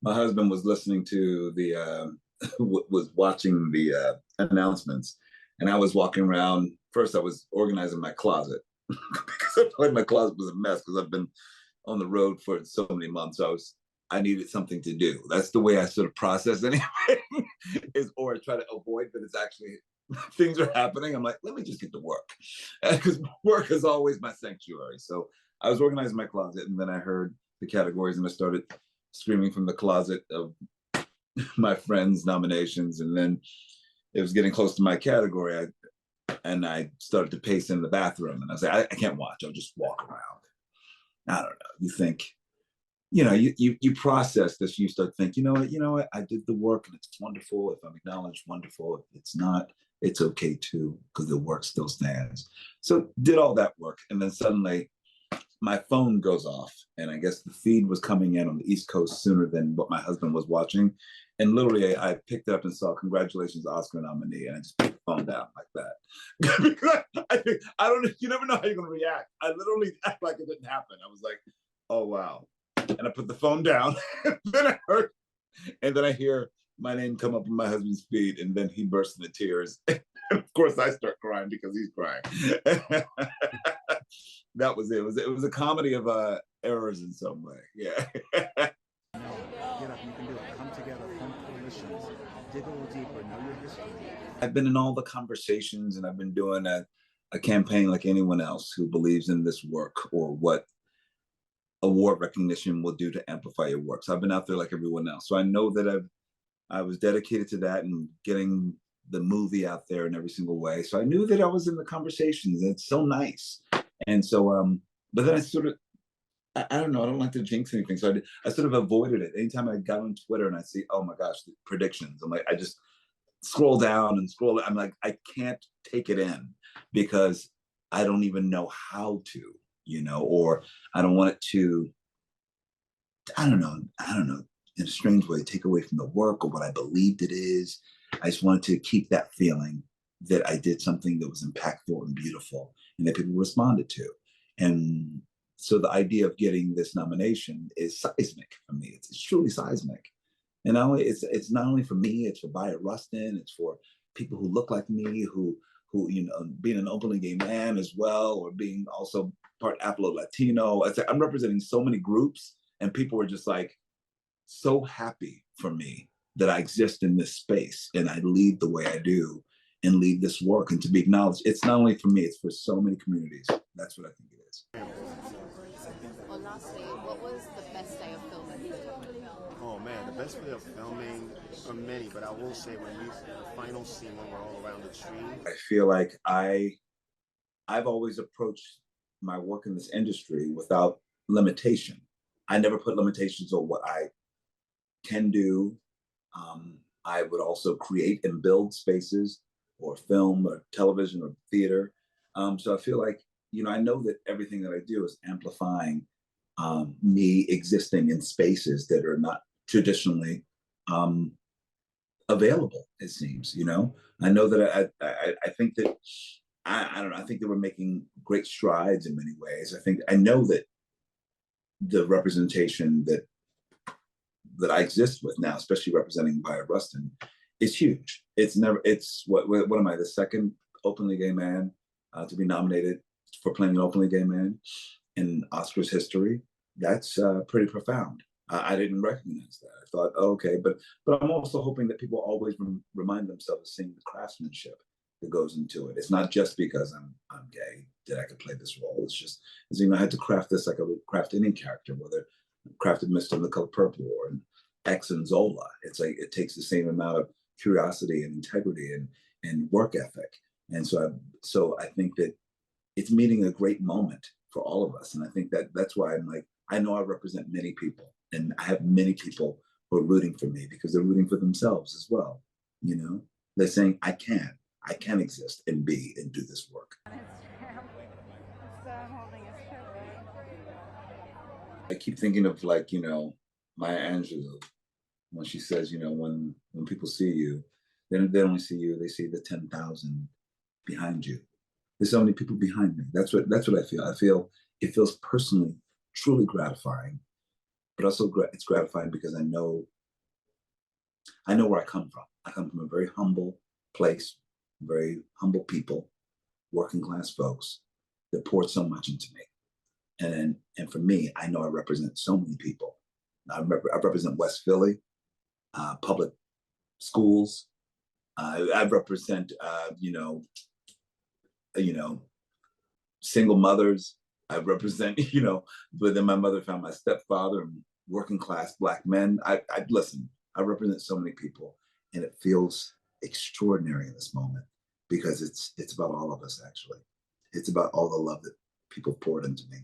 my husband was listening to the was watching the announcements, and I was walking around. First, I was organizing my closet because I felt like my closet was a mess because I've been on the road for so many months. I needed something to do. That's the way I sort of process anything, is or try to avoid that it's actually things are happening. I'm like, let me just get to work, because work is always my sanctuary. So I was organizing my closet, and then I heard the categories, and I started screaming from the closet of my friends' nominations, and then it was getting close to my category. I started to pace in the bathroom, and I was like, I can't watch. I'll just walk around. I don't know. You think, you process this. You start thinking, you know what? I did the work, and it's wonderful. If I'm acknowledged, wonderful. If it's not, it's okay too, because the work still stands. So did all that work, and then suddenly my phone goes off, and I guess the feed was coming in on the East Coast sooner than what my husband was watching. And literally, I picked it up and saw, "Congratulations, Oscar nominee," and I just put the phone down like that. Because I don't, you never know how you're going to react. I literally act like it didn't happen. I was like, "Oh wow," and I put the phone down. And then I heard, and then I hear my name come up on my husband's feed, and then he bursts into tears. And of course, I start crying because he's crying. That was it. It was a comedy of errors in some way. Yeah. Get up, you can do it. Come together, form coalitions, dig a little deeper, know your history. I've been in all the conversations, and I've been doing a campaign like anyone else who believes in this work or what award recognition will do to amplify your work. So I've been out there like everyone else. So I know that I was dedicated to that and getting the movie out there in every single way. So I knew that I was in the conversations. And it's so nice. And so, but then I sort of, I don't know, I don't like to jinx anything. So I sort of avoided it. Anytime I got on Twitter and I see, oh my gosh, the predictions, I'm like, I just scroll down and scroll. I'm like, I can't take it in because I don't even know how to, or I don't want it to, I don't know, in a strange way, take away from the work or what I believed it is. I just wanted to keep that feeling that I did something that was impactful and beautiful and that people responded to. And so the idea of getting this nomination is seismic for me. It's truly seismic. And not only, it's not only for me, it's for Bayard Rustin, it's for people who look like me, who being an openly gay man as well, or being also part Afro-Latino. I'm representing so many groups, and people were just like so happy for me that I exist in this space and I lead the way I do and lead this work, and to be acknowledged. It's not only for me, it's for so many communities. That's what I think it is. Well, lastly, what was the best day of filming? Oh man, the best day of filming are many, but I will say when the final scene when we're all around the tree. I feel like I've always approached my work in this industry without limitation. I never put limitations on what I can do. I would also create and build spaces or film or television or theater. So I feel like, I know that everything that I do is amplifying me existing in spaces that are not traditionally available, it seems, I know that I think that, I don't know, I think that we're making great strides in many ways. I know that the representation that I exist with now, especially representing Bayard Rustin, is huge. It's what am I, the second openly gay man to be nominated for playing an openly gay man in Oscars history? That's pretty profound. I didn't recognize that. I thought, oh, okay, but I'm also hoping that people always remind themselves of seeing the craftsmanship that goes into it. It's not just because I'm gay that I could play this role. It's just, I had to craft this like I would craft any character, whether crafted Mr. The Color Purple or X and Zola. It's like it takes the same amount of curiosity and integrity and work ethic. And so I think that it's meeting a great moment for all of us. And I think that's why I'm like, I know I represent many people, and I have many people who are rooting for me because they're rooting for themselves as well. They're saying, I can exist and be and do this work. I keep thinking of like, Maya Angelou, when she says, when people see you, they don't only see you, they see the 10,000 behind you. There's so many people behind me. That's what I feel. I feel it feels personally truly gratifying, but also it's gratifying because I know I know where I come from. I come from a very humble place, very humble people, working class folks that poured so much into me. And for me, I know I represent so many people. I represent West Philly, public schools. I represent, single mothers. I represent, but then my mother found my stepfather and working class Black men. I listen. I represent so many people, and it feels extraordinary in this moment because it's about all of us. Actually, it's about all the love that people poured into me.